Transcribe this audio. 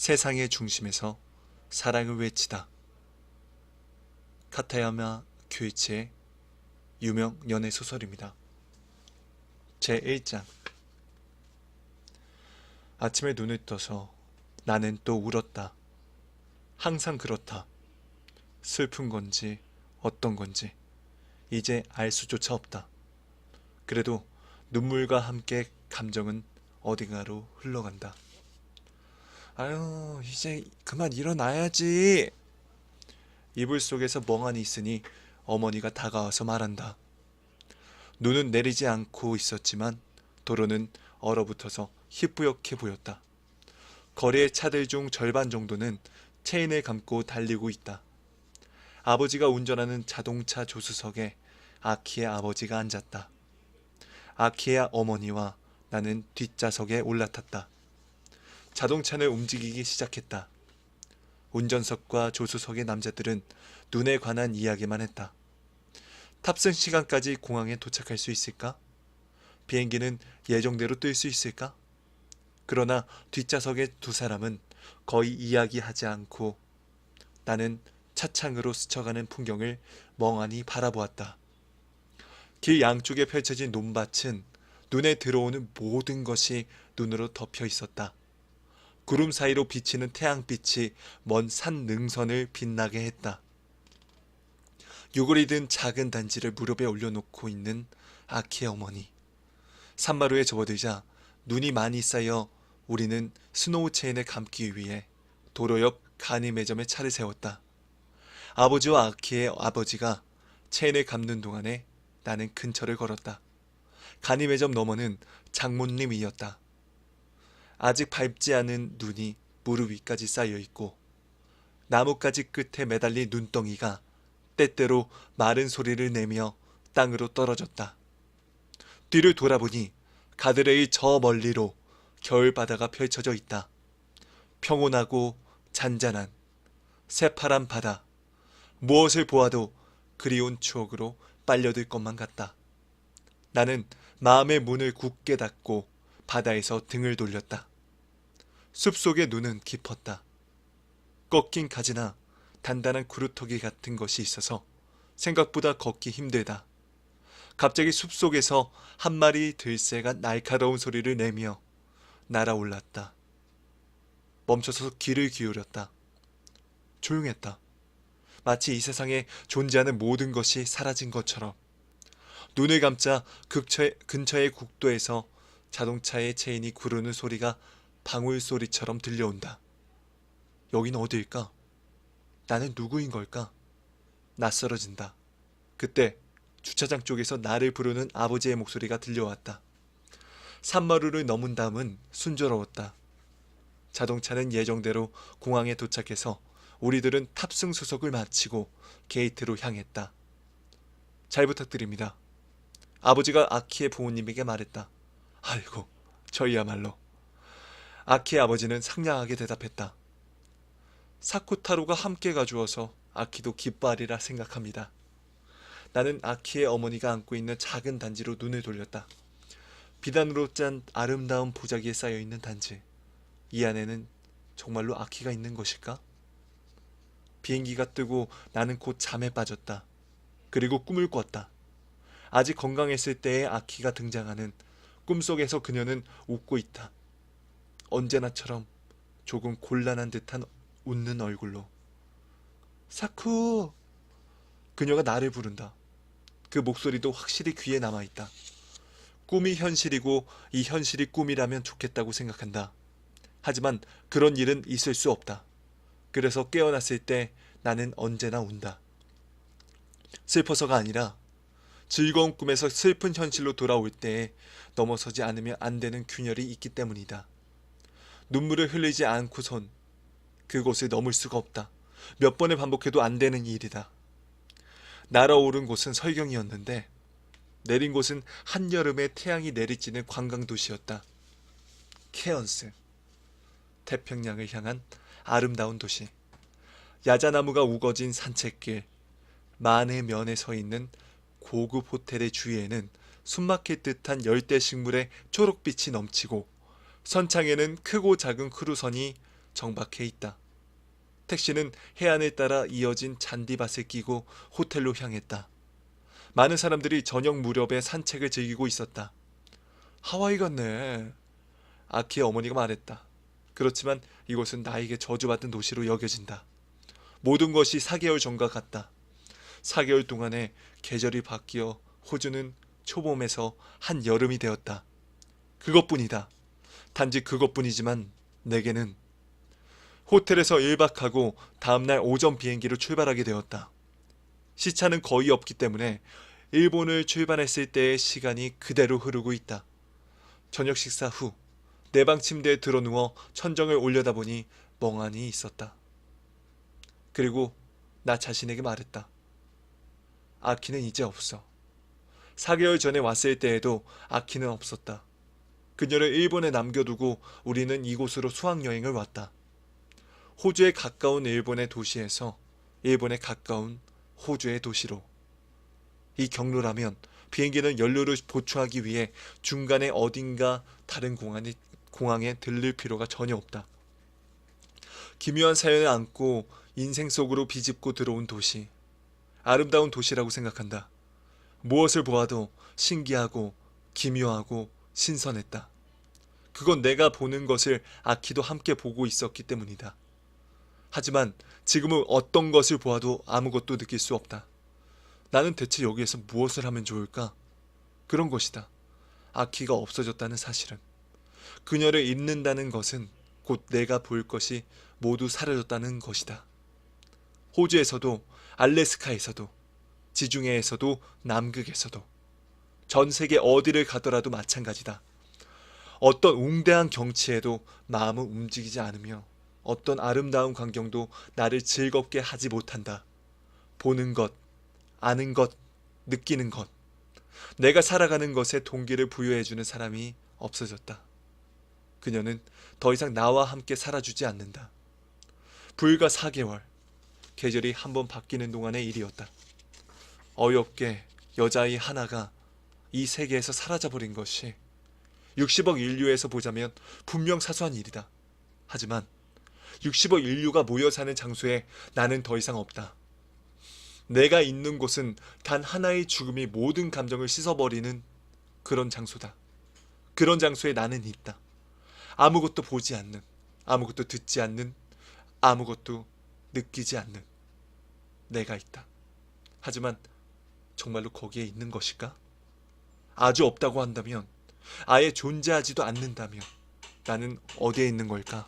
세상의 중심에서 사랑을 외치다. 카타야마 큐이치의 유명 연애 소설입니다. 제1장. 아침에 눈을 떠서 나는 또 울었다. 항상 그렇다. 슬픈 건지 어떤 건지 이제 알 수조차 없다. 그래도 눈물과 함께 감정은 어딘가로 흘러간다. 아유, 이제 그만 일어나야지. 이불 속에서 멍하니 있으니 어머니가 다가와서 말한다. 눈은 내리지 않고 있었지만 도로는 얼어붙어서 희뿌옇게 보였다. 거리의 차들 중 절반 정도는 체인을 감고 달리고 있다. 아버지가 운전하는 자동차 조수석에 아키의 아버지가 앉았다. 아키의 어머니와 나는 뒷좌석에 올라탔다. 자동차는 움직이기 시작했다. 운전석과 조수석의 남자들은 눈에 관한 이야기만 했다. 탑승 시간까지 공항에 도착할 수 있을까? 비행기는 예정대로 뜰 수 있을까? 그러나 뒷좌석의 두 사람은 거의 이야기하지 않고 나는 차창으로 스쳐가는 풍경을 멍하니 바라보았다. 길 양쪽에 펼쳐진 논밭은 눈에 들어오는 모든 것이 눈으로 덮여 있었다. 구름 사이로 비치는 태양빛이 먼 산 능선을 빛나게 했다. 유골이 든 작은 단지를 무릎에 올려놓고 있는 아키의 어머니. 산마루에 접어들자 눈이 많이 쌓여 우리는 스노우 체인에 감기 위해 도로 옆 간이 매점에 차를 세웠다. 아버지와 아키의 아버지가 체인을 감는 동안에 나는 근처를 걸었다. 간이 매점 너머는 장모님이었다. 아직 밟지 않은 눈이 무릎 위까지 쌓여 있고 나뭇가지 끝에 매달린 눈덩이가 때때로 마른 소리를 내며 땅으로 떨어졌다. 뒤를 돌아보니 가드레일 저 멀리로 겨울바다가 펼쳐져 있다. 평온하고 잔잔한 새파란 바다. 무엇을 보아도 그리운 추억으로 빨려들 것만 같다. 나는 마음의 문을 굳게 닫고 바다에서 등을 돌렸다. 숲속의 눈은 깊었다. 꺾인 가지나 단단한 구루터기 같은 것이 있어서 생각보다 걷기 힘들다. 갑자기 숲속에서 한 마리 들새가 날카로운 소리를 내며 날아올랐다. 멈춰서 귀를 기울였다. 조용했다. 마치 이 세상에 존재하는 모든 것이 사라진 것처럼. 눈을 감자 근처의 국도에서 자동차의 체인이 구르는 소리가 방울 소리처럼 들려온다. 여긴 어디일까? 나는 누구인 걸까? 낯설어진다. 그때 주차장 쪽에서 나를 부르는 아버지의 목소리가 들려왔다. 산마루를 넘은 다음은 순조로웠다. 자동차는 예정대로 공항에 도착해서 우리들은 탑승 수속을 마치고 게이트로 향했다. 잘 부탁드립니다. 아버지가 아키의 부모님에게 말했다. 아이고, 저희야말로. 아키의 아버지는 상냥하게 대답했다. 사쿠타로가 함께 가주어서 아키도 기뻐하리라 생각합니다. 나는 아키의 어머니가 안고 있는 작은 단지로 눈을 돌렸다. 비단으로 짠 아름다운 보자기에 쌓여있는 단지. 이 안에는 정말로 아키가 있는 것일까? 비행기가 뜨고 나는 곧 잠에 빠졌다. 그리고 꿈을 꿨다. 아직 건강했을 때의 아키가 등장하는 꿈속에서 그녀는 웃고 있다. 언제나처럼 조금 곤란한 듯한 웃는 얼굴로. 사쿠! 그녀가 나를 부른다. 그 목소리도 확실히 귀에 남아있다. 꿈이 현실이고 이 현실이 꿈이라면 좋겠다고 생각한다. 하지만 그런 일은 있을 수 없다. 그래서 깨어났을 때 나는 언제나 운다. 슬퍼서가 아니라 즐거운 꿈에서 슬픈 현실로 돌아올 때에 넘어서지 않으면 안 되는 균열이 있기 때문이다. 눈물을 흘리지 않고선 그곳을 넘을 수가 없다. 몇 번을 반복해도 안 되는 일이다. 날아오른 곳은 설경이었는데 내린 곳은 한여름에 태양이 내리쬐는 관광도시였다. 케언스. 태평양을 향한 아름다운 도시. 야자나무가 우거진 산책길. 만의 면에 서 있는 고급 호텔의 주위에는 숨막힐 듯한 열대 식물의 초록빛이 넘치고 선창에는 크고 작은 크루선이 정박해 있다. 택시는 해안을 따라 이어진 잔디밭을 끼고 호텔로 향했다. 많은 사람들이 저녁 무렵에 산책을 즐기고 있었다. 하와이 같네. 아키의 어머니가 말했다. 그렇지만 이곳은 나에게 저주받은 도시로 여겨진다. 모든 것이 4개월 전과 같다. 4개월 동안에 계절이 바뀌어 호주는 초봄에서 한여름이 되었다. 그것뿐이다. 단지 그것뿐이지만 내게는 호텔에서 1박하고 다음날 오전 비행기로 출발하게 되었다. 시차는 거의 없기 때문에 일본을 출발했을 때의 시간이 그대로 흐르고 있다. 저녁 식사 후 내 방 침대에 드러누워 천정을 올려다보니 멍하니 있었다. 그리고 나 자신에게 말했다. 아키는 이제 없어. 4개월 전에 왔을 때에도 아키는 없었다. 그녀를 일본에 남겨두고 우리는 이곳으로 수학여행을 왔다. 호주에 가까운 일본의 도시에서 일본에 가까운 호주의 도시로. 이 경로라면 비행기는 연료를 보충하기 위해 중간에 어딘가 다른 공항에 들릴 필요가 전혀 없다. 기묘한 사연을 안고 인생 속으로 비집고 들어온 도시. 아름다운 도시라고 생각한다. 무엇을 보아도 신기하고 기묘하고 신선했다. 그건 내가 보는 것을 아키도 함께 보고 있었기 때문이다. 하지만 지금은 어떤 것을 보아도 아무것도 느낄 수 없다. 나는 대체 여기에서 무엇을 하면 좋을까? 그런 것이다. 아키가 없어졌다는 사실은. 그녀를 잊는다는 것은 곧 내가 볼 것이 모두 사라졌다는 것이다. 호주에서도 알래스카에서도 지중해에서도 남극에서도 전 세계 어디를 가더라도 마찬가지다. 어떤 웅대한 경치에도 마음은 움직이지 않으며 어떤 아름다운 광경도 나를 즐겁게 하지 못한다. 보는 것, 아는 것, 느끼는 것. 내가 살아가는 것에 동기를 부여해주는 사람이 없어졌다. 그녀는 더 이상 나와 함께 살아주지 않는다. 불과 4개월, 계절이 한번 바뀌는 동안의 일이었다. 어이없게 여자아이 하나가 이 세계에서 사라져버린 것이 60억 인류에서 보자면 분명 사소한 일이다. 하지만 60억 인류가 모여 사는 장소에 나는 더 이상 없다. 내가 있는 곳은 단 하나의 죽음이 모든 감정을 씻어버리는 그런 장소다. 그런 장소에 나는 있다. 아무것도 보지 않는, 아무것도 듣지 않는, 아무것도 느끼지 않는 내가 있다. 하지만 정말로 거기에 있는 것일까? 아주 없다고 한다면, 아예 존재하지도 않는다면 나는 어디에 있는 걸까?